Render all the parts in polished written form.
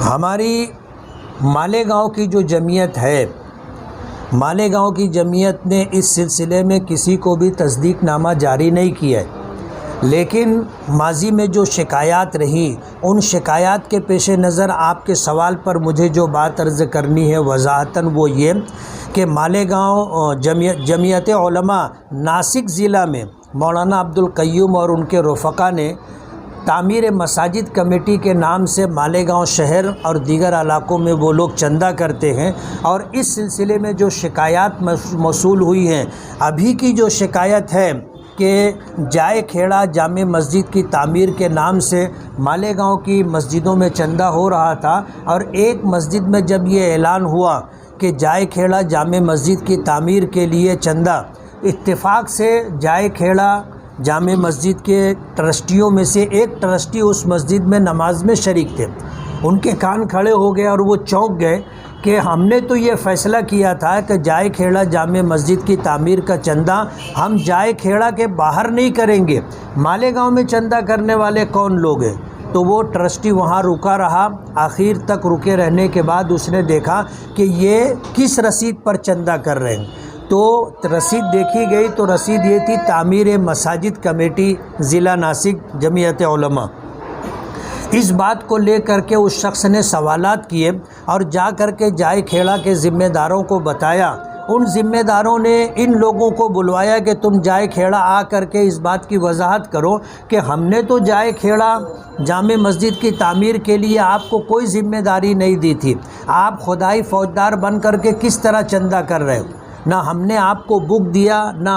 ہماری مالیگاؤں کی جو جمعیت ہے، مالیگاؤں کی جمعیت نے اس سلسلے میں کسی کو بھی تصدیق نامہ جاری نہیں کیا ہے، لیکن ماضی میں جو شکایات رہیں ان شکایات کے پیش نظر آپ کے سوال پر مجھے جو بات عرض کرنی ہے وضاحتاً وہ یہ کہ مالیگاؤں جمعیت علماء ناسک ضلع میں مولانا عبدالقیوم اور ان کے رفقا نے تعمیر مساجد کمیٹی کے نام سے مالیگاؤں شہر اور دیگر علاقوں میں وہ لوگ چندہ کرتے ہیں، اور اس سلسلے میں جو شکایات موصول ہوئی ہیں، ابھی کی جو شکایت ہے کہ جائے کھیڑا جامع مسجد کی تعمیر کے نام سے مالیگاؤں کی مسجدوں میں چندہ ہو رہا تھا، اور ایک مسجد میں جب یہ اعلان ہوا کہ جائے کھیڑا جامع مسجد کی تعمیر کے لیے چندہ، اتفاق سے جائے کھیڑا جامع مسجد کے ٹرسٹیوں میں سے ایک ٹرسٹی اس مسجد میں نماز میں شریک تھے، ان کے کان کھڑے ہو گئے اور وہ چونک گئے کہ ہم نے تو یہ فیصلہ کیا تھا کہ جائے کھیڑا جامع مسجد کی تعمیر کا چندہ ہم جائے کھیڑا کے باہر نہیں کریں گے، مالیگاؤں میں چندہ کرنے والے کون لوگ ہیں؟ تو وہ ٹرسٹی وہاں رکا رہا، آخر تک رکے رہنے کے بعد اس نے دیکھا کہ یہ کس رسید پر چندہ کر رہے ہیں، تو رسید دیکھی گئی تو رسید یہ تھی تعمیر مساجد کمیٹی ضلع ناسک جمعیت علماء۔ اس بات کو لے کر کے اس شخص نے سوالات کیے اور جا کر کے جائے کھیڑا کے ذمہ داروں کو بتایا، ان ذمہ داروں نے ان لوگوں کو بلوایا کہ تم جائے کھیڑا آ کر کے اس بات کی وضاحت کرو کہ ہم نے تو جائے کھیڑا جامع مسجد کی تعمیر کے لیے آپ کو کوئی ذمہ داری نہیں دی تھی، آپ خدائی فوجدار بن کر کے کس طرح چندہ کر رہے ہو؟ نہ ہم نے آپ کو بک دیا، نہ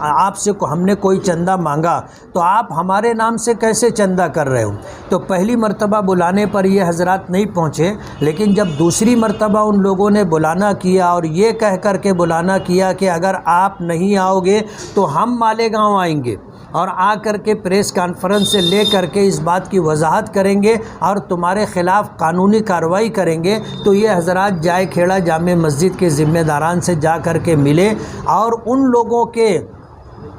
آپ سے ہم نے کوئی چندہ مانگا، تو آپ ہمارے نام سے کیسے چندہ کر رہے ہو؟ تو پہلی مرتبہ بلانے پر یہ حضرات نہیں پہنچے، لیکن جب دوسری مرتبہ ان لوگوں نے بلانا کیا اور یہ کہہ کر کے بلانا کیا کہ اگر آپ نہیں آؤ گے تو ہم مالیگاؤں آئیں گے اور آ کر کے پریس کانفرنس سے لے کر کے اس بات کی وضاحت کریں گے اور تمہارے خلاف قانونی کارروائی کریں گے، تو یہ حضرات جائے کھیڑا جامع مسجد کے ذمہ داران سے جا کر کے ملے، اور ان لوگوں کے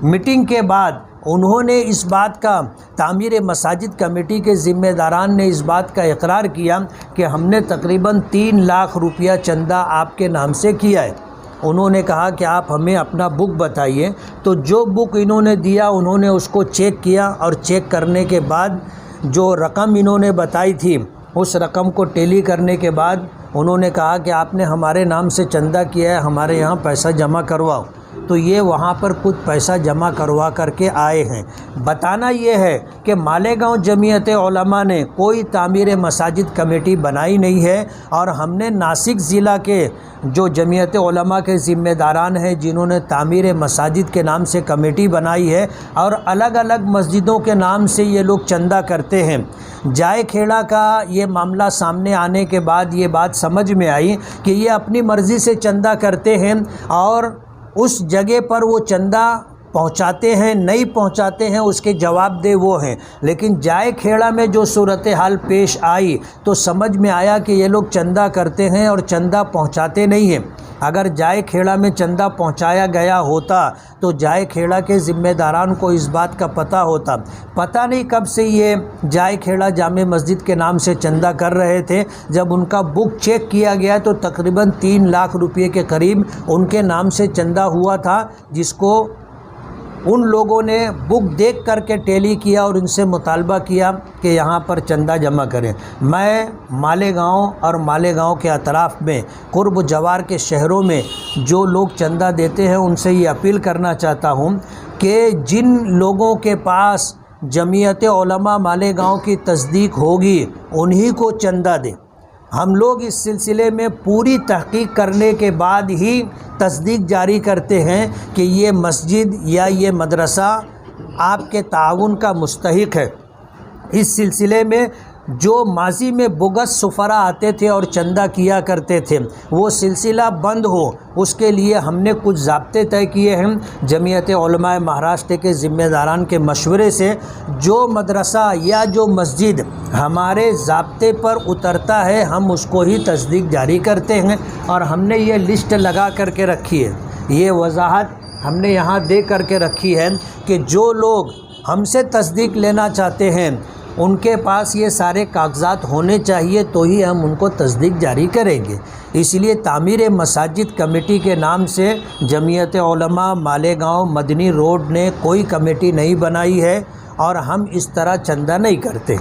میٹنگ کے بعد انہوں نے اس بات کا تعمیر مساجد کمیٹی کے ذمہ داران نے اس بات کا اقرار کیا کہ ہم نے تقریباً 3 لاکھ روپیہ چندہ آپ کے نام سے کیا ہے۔ انہوں نے کہا کہ آپ ہمیں اپنا بک بتائیے، تو جو بک انہوں نے دیا انہوں نے اس کو چیک کیا، اور چیک کرنے کے بعد جو رقم انہوں نے بتائی تھی اس رقم کو ٹیلی کرنے کے بعد انہوں نے کہا کہ آپ نے ہمارے نام سے چندہ کیا ہے، ہمارے یہاں پیسہ جمع کرواؤ، تو یہ وہاں پر کچھ پیسہ جمع کروا کر کے آئے ہیں۔ بتانا یہ ہے کہ مالیگاؤں جمعیت علماء نے کوئی تعمیر مساجد کمیٹی بنائی نہیں ہے، اور ہم نے ناسک ضلع کے جو جمعیت علماء کے ذمہ داران ہیں جنہوں نے تعمیر مساجد کے نام سے کمیٹی بنائی ہے اور الگ الگ مسجدوں کے نام سے یہ لوگ چندہ کرتے ہیں۔ جائے کھیڑا کا یہ معاملہ سامنے آنے کے بعد یہ بات سمجھ میں آئی کہ یہ اپنی مرضی سے چندہ کرتے ہیں، اور اس جگہ پر وہ چندہ پہنچاتے ہیں نہیں پہنچاتے ہیں اس کے جواب دہ وہ ہیں، لیکن جائے کھیڑا میں جو صورتحال پیش آئی تو سمجھ میں آیا کہ یہ لوگ چندہ کرتے ہیں اور چندہ پہنچاتے نہیں ہیں۔ اگر جائے کھیڑا میں چندہ پہنچایا گیا ہوتا تو جائے کھیڑا کے ذمہ داران کو اس بات کا پتہ ہوتا، پتہ نہیں کب سے یہ جائے کھیڑا جامع مسجد کے نام سے چندہ کر رہے تھے۔ جب ان کا بک چیک کیا گیا تو تقریباً 3 لاکھ روپے کے قریب ان کے نام سے چندہ ہوا تھا، جس کو ان لوگوں نے بک دیکھ کر کے ٹیلی کیا اور ان سے مطالبہ کیا کہ یہاں پر چندہ جمع کریں۔ میں مالیگاؤں اور مالیگاؤں کے اطراف میں قرب و جوار کے شہروں میں جو لوگ چندہ دیتے ہیں ان سے یہ اپیل کرنا چاہتا ہوں کہ جن لوگوں کے پاس جمعیت علماء مالیگاؤں کی تصدیق ہوگی انہی کو چندہ دیں۔ ہم لوگ اس سلسلے میں پوری تحقیق کرنے کے بعد ہی تصدیق جاری کرتے ہیں کہ یہ مسجد یا یہ مدرسہ آپ کے تعاون کا مستحق ہے۔ اس سلسلے میں جو ماضی میں بوگس سفرا آتے تھے اور چندہ کیا کرتے تھے وہ سلسلہ بند ہو، اس کے لیے ہم نے کچھ ضابطے طے کیے ہیں۔ جمعیت علماء مہاراشٹر کے ذمہ داران کے مشورے سے جو مدرسہ یا جو مسجد ہمارے ضابطے پر اترتا ہے ہم اس کو ہی تصدیق جاری کرتے ہیں، اور ہم نے یہ لسٹ لگا کر کے رکھی ہے، یہ وضاحت ہم نے یہاں دے کر کے رکھی ہے کہ جو لوگ ہم سے تصدیق لینا چاہتے ہیں ان کے پاس یہ سارے کاغذات ہونے چاہیے تو ہی ہم ان کو تصدیق جاری کریں گے۔ اس لیے تعمیر مساجد کمیٹی کے نام سے جمعیت علماء مالیگاؤں مدنی روڈ نے کوئی کمیٹی نہیں بنائی ہے اور ہم اس طرح چندہ نہیں کرتے۔